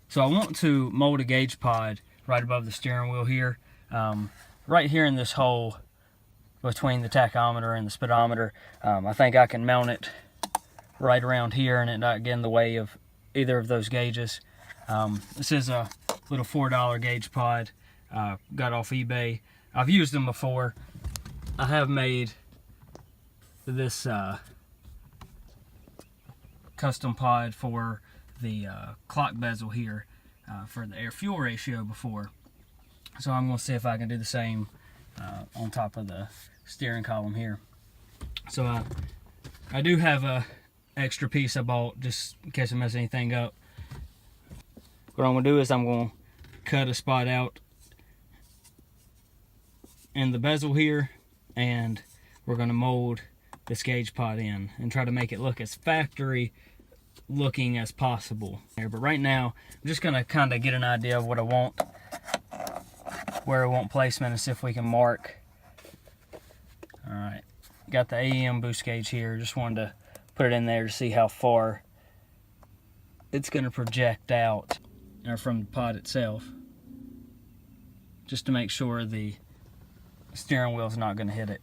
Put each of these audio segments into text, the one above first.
So I want to mold a gauge pod right above the steering wheel here. Right here in this hole between the tachometer and the speedometer. I think I can mount it right around here and it not get in the way of either of those gauges. This is a little $4 gauge pod, got off eBay. I've used them before. I have made this custom pod for the clock bezel here for the air-fuel ratio before. So I'm going to see if I can do the same on top of the steering column here. So I do have a extra piece I bought just in case I mess anything up. What I'm going to do is I'm going to cut a spot out in the bezel here, and we're going to mold this gauge pod in and try to make it look as factory looking as possible. But right now I'm just going to kind of get an idea of what I want, where I want placement, and see if we can mark. Alright, got the AEM boost gauge here. Just wanted to put it in there to see how far it's going to project out from the pod itself, just to make sure the steering wheel is not going to hit it.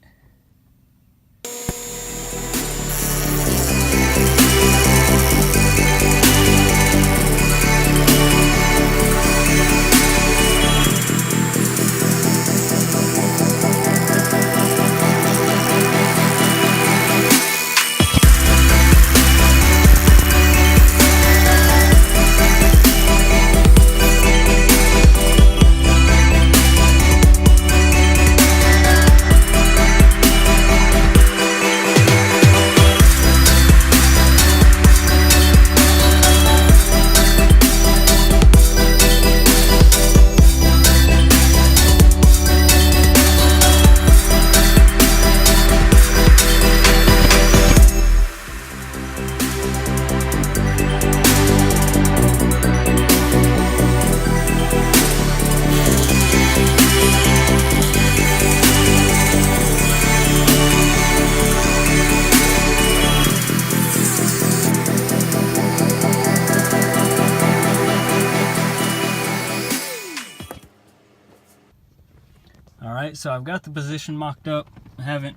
Alright, so I've got the position mocked up. I haven't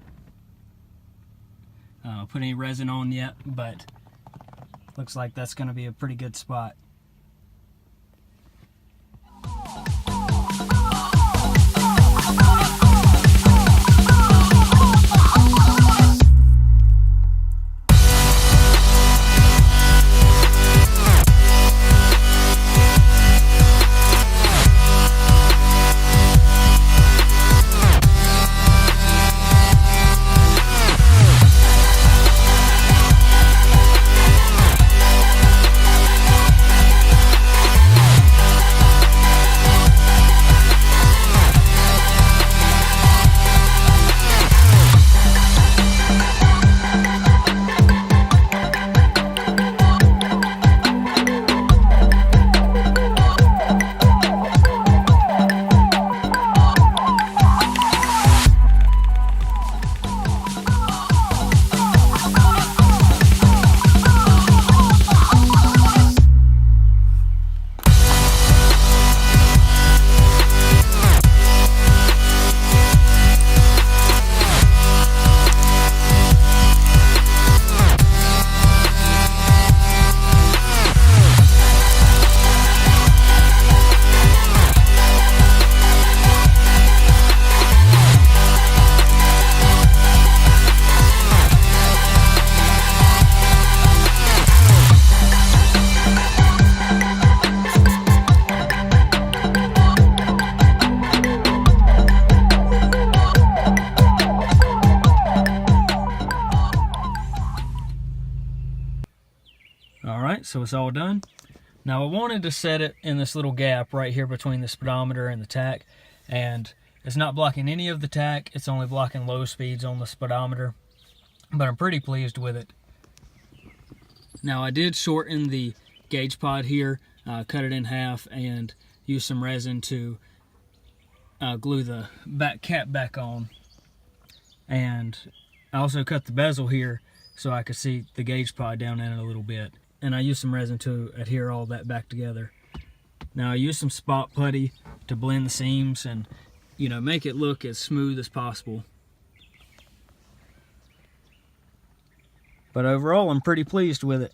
put any resin on yet, but looks like that's going to be a pretty good spot. Alright, so it's all done. Now I wanted to set it in this little gap right here between the speedometer and the tach, and it's not blocking any of the tach, it's only blocking low speeds on the speedometer, but I'm pretty pleased with it. Now I did shorten the gauge pod here, cut it in half, and use some resin to glue the back cap back on. And I also cut the bezel here so I could see the gauge pod down in it a little bit. And I used some resin to adhere all that back together. Now I used some spot putty to blend the seams and, you know, make it look as smooth as possible. But overall, I'm pretty pleased with it.